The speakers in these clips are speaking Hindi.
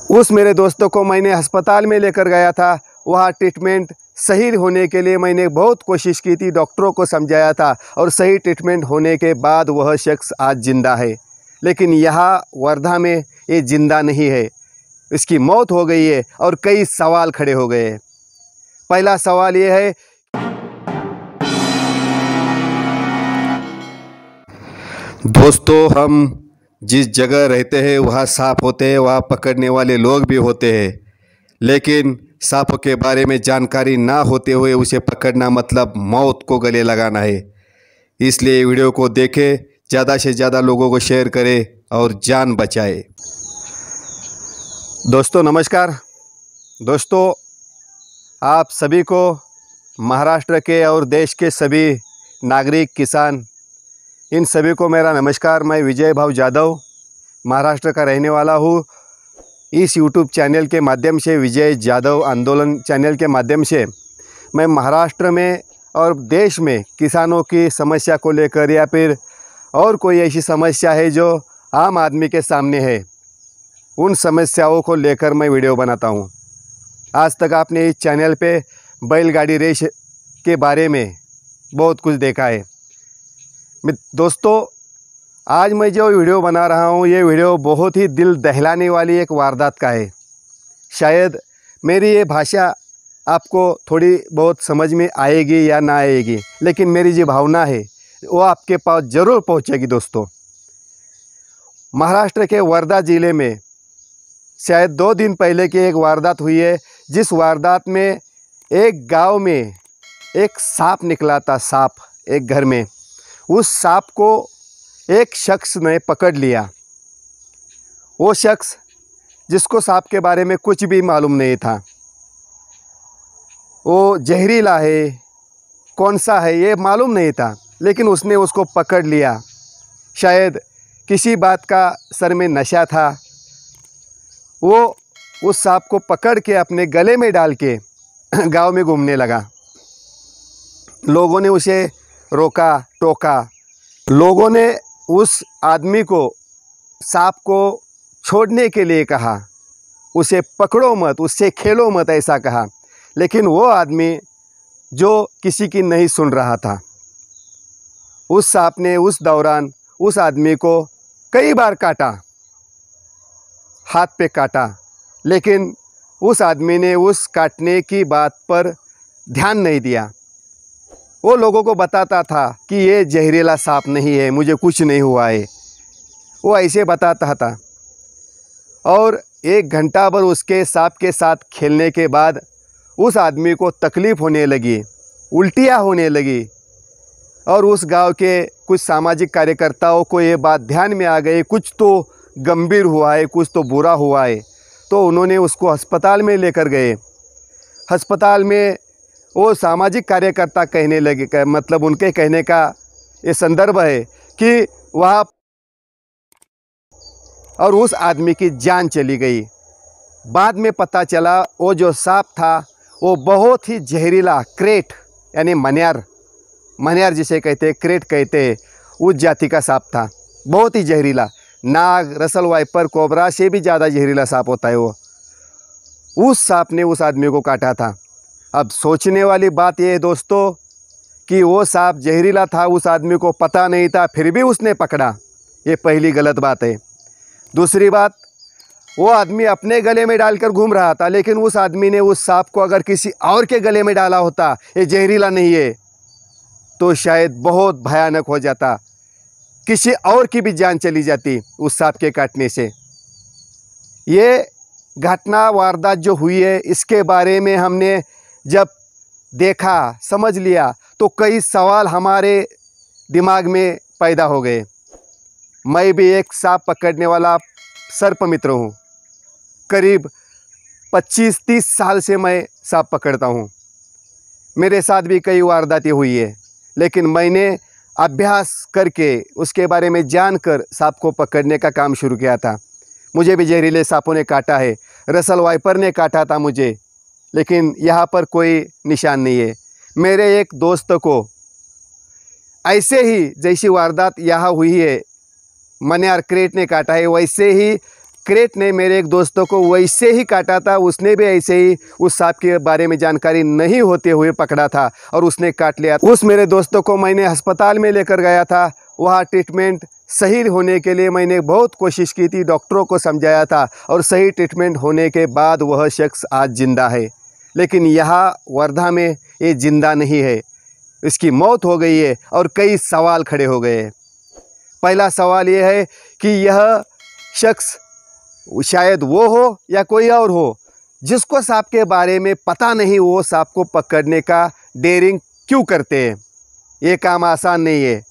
उस मेरे दोस्तों को मैंने अस्पताल में लेकर गया था। वहाँ ट्रीटमेंट सही होने के लिए मैंने बहुत कोशिश की थी, डॉक्टरों को समझाया था और सही ट्रीटमेंट होने के बाद वह शख्स आज ज़िंदा है। लेकिन यहाँ वर्धा में ये ज़िंदा नहीं है, इसकी मौत हो गई है और कई सवाल खड़े हो गए हैं। पहला सवाल ये है, दोस्तों हम जिस जगह रहते हैं वहाँ सांप होते हैं, वहाँ पकड़ने वाले लोग भी होते हैं, लेकिन सांप के बारे में जानकारी ना होते हुए उसे पकड़ना मतलब मौत को गले लगाना है। इसलिए वीडियो को देखें, ज़्यादा से ज़्यादा लोगों को शेयर करें और जान बचाएं। दोस्तों नमस्कार। दोस्तों आप सभी को, महाराष्ट्र के और देश के सभी नागरिक, किसान, इन सभी को मेरा नमस्कार। मैं विजय भाऊ जाधव महाराष्ट्र का रहने वाला हूँ। इस YouTube चैनल के माध्यम से, विजय जाधव आंदोलन चैनल के माध्यम से, मैं महाराष्ट्र में और देश में किसानों की समस्या को लेकर या फिर और कोई ऐसी समस्या है जो आम आदमी के सामने है, उन समस्याओं को लेकर मैं वीडियो बनाता हूँ। आज तक आपने इस चैनल पे बैलगाड़ी रेस के बारे में बहुत कुछ देखा है। दोस्तों आज मैं जो वीडियो बना रहा हूँ, ये वीडियो बहुत ही दिल दहलाने वाली एक वारदात का है। शायद मेरी ये भाषा आपको थोड़ी बहुत समझ में आएगी या ना आएगी, लेकिन मेरी जो भावना है वो आपके पास ज़रूर पहुँचेगी। दोस्तों महाराष्ट्र के वर्धा ज़िले में शायद 2 दिन पहले की एक वारदात हुई है, जिस वारदात में एक गांव में एक सांप निकला था। सांप एक घर में, उस सांप को एक शख्स ने पकड़ लिया। वो शख्स जिसको सांप के बारे में कुछ भी मालूम नहीं था, वो जहरीला है कौन सा है ये मालूम नहीं था, लेकिन उसने उसको पकड़ लिया। शायद किसी बात का सर में नशा था। वो उस सांप को पकड़ के अपने गले में डाल के गांव में घूमने लगा। लोगों ने उसे रोका, टोका। लोगों ने उस आदमी को, सांप को छोड़ने के लिए कहा, उसे पकड़ो मत, उससे खेलो मत, ऐसा कहा। लेकिन वो आदमी जो किसी की नहीं सुन रहा था, उस सांप ने उस दौरान उस आदमी को कई बार काटा, हाथ पे काटा, लेकिन उस आदमी ने उस काटने की बात पर ध्यान नहीं दिया। वो लोगों को बताता था कि ये जहरीला सांप नहीं है, मुझे कुछ नहीं हुआ है, वो ऐसे बताता था। और 1 घंटा भर उसके सांप के साथ खेलने के बाद उस आदमी को तकलीफ़ होने लगी, उल्टियाँ होने लगी। और उस गांव के कुछ सामाजिक कार्यकर्ताओं को ये बात ध्यान में आ गई, कुछ तो गंभीर हुआ है, कुछ तो बुरा हुआ है। तो उन्होंने उसको अस्पताल में लेकर गए। अस्पताल में वो सामाजिक कार्यकर्ता कहने लगे, मतलब उनके कहने का ये संदर्भ है कि वहाँ और उस आदमी की जान चली गई। बाद में पता चला वो जो सांप था वो बहुत ही जहरीला क्रेट, यानी मनियार जिसे कहते हैं, क्रेट कहते हैं, उस जाति का सांप था। बहुत ही जहरीला, नाग, रसल वाइपर, कोबरा से भी ज़्यादा जहरीला सांप होता है वो। उस सांप ने उस आदमी को काटा था। अब सोचने वाली बात यह है दोस्तों कि वो सांप जहरीला था, उस आदमी को पता नहीं था, फिर भी उसने पकड़ा। ये पहली गलत बात है। दूसरी बात, वो आदमी अपने गले में डालकर घूम रहा था, लेकिन उस आदमी ने उस सांप को अगर किसी और के गले में डाला होता, ये जहरीला नहीं है, तो शायद बहुत भयानक हो जाता, किसी और की भी जान चली जाती उस सांप के काटने से। ये घटना, वारदात जो हुई है, इसके बारे में हमने जब देखा, समझ लिया, तो कई सवाल हमारे दिमाग में पैदा हो गए। मैं भी एक सांप पकड़ने वाला सर्प मित्र हूँ। करीब 25-30 साल से मैं सांप पकड़ता हूँ। मेरे साथ भी कई वारदातें हुई है, लेकिन मैंने अभ्यास करके, उसके बारे में जानकर सांप को पकड़ने का काम शुरू किया था। मुझे भी जहरीले सांपों ने काटा है, रसल वाइपर ने काटा था मुझे, लेकिन यहाँ पर कोई निशान नहीं है। मेरे एक दोस्त को ऐसे ही जैसी वारदात यहाँ हुई है, मनियार क्रेट ने काटा है, वैसे ही क्रेट ने मेरे एक दोस्तों को वैसे ही काटा था। उसने भी ऐसे ही उस सांप के बारे में जानकारी नहीं होते हुए पकड़ा था और उसने काट लिया। उस मेरे दोस्तों को मैंने अस्पताल में लेकर गया था। वहाँ ट्रीटमेंट सही होने के लिए मैंने बहुत कोशिश की थी, डॉक्टरों को समझाया था और सही ट्रीटमेंट होने के बाद वह शख्स आज ज़िंदा है। लेकिन यहाँ वर्धा में ये ज़िंदा नहीं है, इसकी मौत हो गई है और कई सवाल खड़े हो गए हैं। पहला सवाल ये है कि यह शख्स शायद वो हो या कोई और हो, जिसको सांप के बारे में पता नहीं, वो सांप को पकड़ने का डेयरिंग क्यों करते हैं। ये काम आसान नहीं है।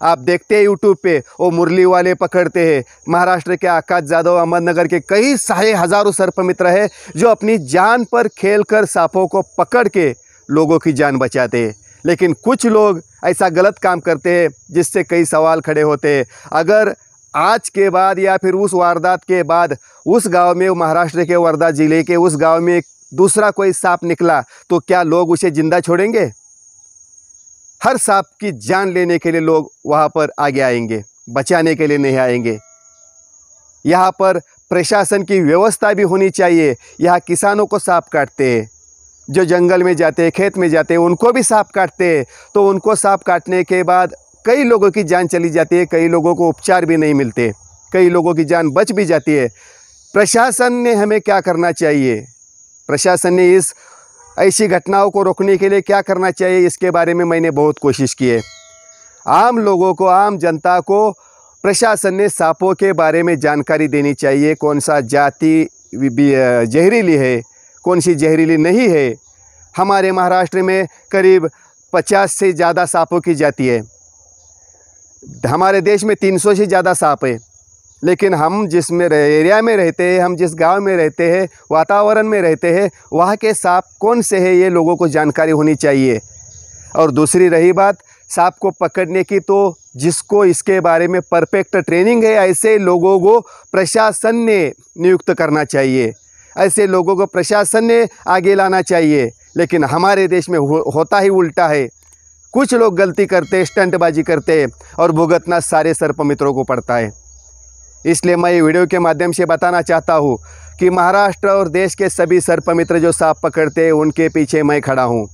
आप देखते हैं यूट्यूब पे वो मुरली वाले पकड़ते हैं। महाराष्ट्र के आकाश जाधव, अहमदनगर के कई सारे हज़ारों सर्पमित्र हैं जो अपनी जान पर खेलकर सांपों को पकड़ के लोगों की जान बचाते हैं। लेकिन कुछ लोग ऐसा गलत काम करते हैं जिससे कई सवाल खड़े होते हैं। अगर आज के बाद या फिर उस वारदात के बाद उस गांव में, महाराष्ट्र के वर्धा ज़िले के उस गांव में दूसरा कोई सांप निकला तो क्या लोग उसे ज़िंदा छोड़ेंगे? हर सांप की जान लेने के लिए लोग वहां पर आगे आएंगे, बचाने के लिए नहीं आएंगे। यहाँ पर प्रशासन की व्यवस्था भी होनी चाहिए। यहाँ किसानों को सांप काटते हैं, जो जंगल में जाते हैं, खेत में जाते हैं, उनको भी सांप काटते हैं। तो उनको सांप काटने के बाद कई लोगों की जान चली जाती है, कई लोगों को उपचार भी नहीं मिलते, कई लोगों की जान बच भी जाती है। प्रशासन ने हमें क्या करना चाहिए? प्रशासन ने इस ऐसी घटनाओं को रोकने के लिए क्या करना चाहिए, इसके बारे में मैंने बहुत कोशिश की है। आम लोगों को, आम जनता को प्रशासन ने सांपों के बारे में जानकारी देनी चाहिए। कौन सा जाति जहरीली है, कौन सी जहरीली नहीं है। हमारे महाराष्ट्र में करीब 50 से ज़्यादा सांपों की जाति है। हमारे देश में 300 से ज़्यादा सांप है। लेकिन हम जिस एरिया में रहते हैं, हम जिस गांव में रहते हैं, वातावरण में रहते हैं, वहाँ के सांप कौन से हैं ये लोगों को जानकारी होनी चाहिए। और दूसरी रही बात सांप को पकड़ने की, तो जिसको इसके बारे में परफेक्ट ट्रेनिंग है, ऐसे लोगों को प्रशासन ने नियुक्त करना चाहिए, ऐसे लोगों को प्रशासन ने आगे लाना चाहिए। लेकिन हमारे देश में होता ही उल्टा है। कुछ लोग गलती करते, स्टंटबाजी करते और भुगतना सारे सर्पमित्रों को पड़ता है। इसलिए मैं ये वीडियो के माध्यम से बताना चाहता हूँ कि महाराष्ट्र और देश के सभी सर्पमित्र जो सांप पकड़ते हैं, उनके पीछे मैं खड़ा हूँ।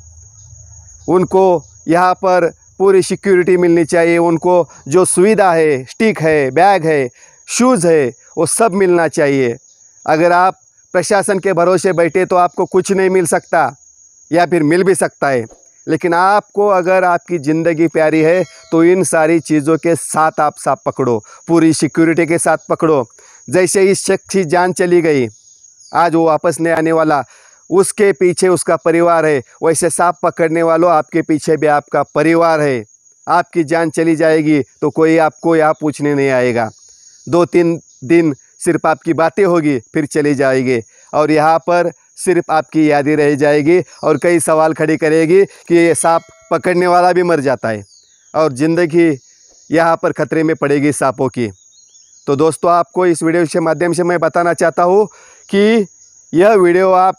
उनको यहाँ पर पूरी सिक्योरिटी मिलनी चाहिए। उनको जो सुविधा है, स्टिक है, बैग है, शूज़ है, वो सब मिलना चाहिए। अगर आप प्रशासन के भरोसे बैठे तो आपको कुछ नहीं मिल सकता, या फिर मिल भी सकता है। लेकिन आपको अगर आपकी ज़िंदगी प्यारी है तो इन सारी चीज़ों के साथ आप सांप पकड़ो, पूरी सिक्योरिटी के साथ पकड़ो। जैसे इस शख्स की जान चली गई, आज वो वापस नहीं आने वाला, उसके पीछे उसका परिवार है। वैसे सांप पकड़ने वालों, आपके पीछे भी आपका परिवार है। आपकी जान चली जाएगी तो कोई आपको यहाँ पूछने नहीं आएगा। 2-3 दिन सिर्फ आपकी बातें होगी, फिर चली जाएगी और यहाँ पर सिर्फ आपकी यादें रह जाएगी और कई सवाल खड़े करेगी कि ये सांप पकड़ने वाला भी मर जाता है और ज़िंदगी यहाँ पर खतरे में पड़ेगी सांपों की। तो दोस्तों, आपको इस वीडियो के माध्यम से मैं बताना चाहता हूँ कि यह वीडियो आप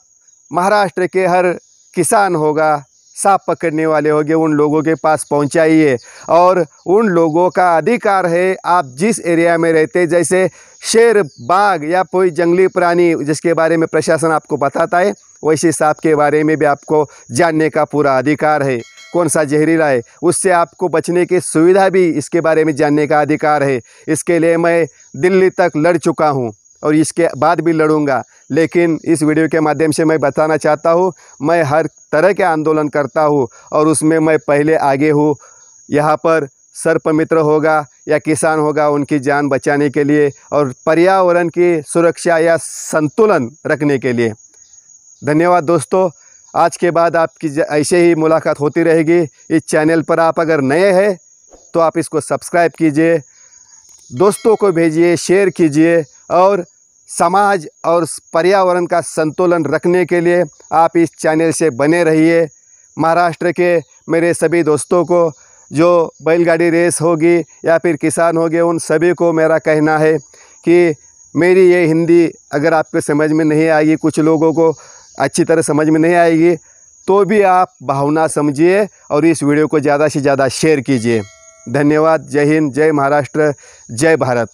महाराष्ट्र के हर किसान होगा, सांप पकड़ने वाले होंगे, उन लोगों के पास पहुंचाइए। और उन लोगों का अधिकार है, आप जिस एरिया में रहते, जैसे शेर, बाघ या कोई जंगली प्राणी जिसके बारे में प्रशासन आपको बताता है, वैसे सांप के बारे में भी आपको जानने का पूरा अधिकार है। कौन सा जहरीला है, उससे आपको बचने की सुविधा भी इसके बारे में जानने का अधिकार है। इसके लिए मैं दिल्ली तक लड़ चुका हूँ और इसके बाद भी लड़ूंगा। लेकिन इस वीडियो के माध्यम से मैं बताना चाहता हूँ, मैं हर तरह के आंदोलन करता हूँ और उसमें मैं पहले आगे हूँ। यहाँ पर सर्पमित्र होगा या किसान होगा, उनकी जान बचाने के लिए और पर्यावरण की सुरक्षा या संतुलन रखने के लिए। धन्यवाद दोस्तों। आज के बाद आपकी ऐसे ही मुलाकात होती रहेगी। इस चैनल पर आप अगर नए हैं तो आप इसको सब्सक्राइब कीजिए, दोस्तों को भेजिए, शेयर कीजिए और समाज और पर्यावरण का संतुलन रखने के लिए आप इस चैनल से बने रहिए। महाराष्ट्र के मेरे सभी दोस्तों को, जो बैलगाड़ी रेस होगी या फिर किसान होंगे, उन सभी को मेरा कहना है कि मेरी ये हिंदी अगर आपको समझ में नहीं आएगी, कुछ लोगों को अच्छी तरह समझ में नहीं आएगी, तो भी आप भावना समझिए और इस वीडियो को ज़्यादा से ज़्यादा शेयर कीजिए। धन्यवाद। जय हिंद, जय महाराष्ट्र, जय भारत।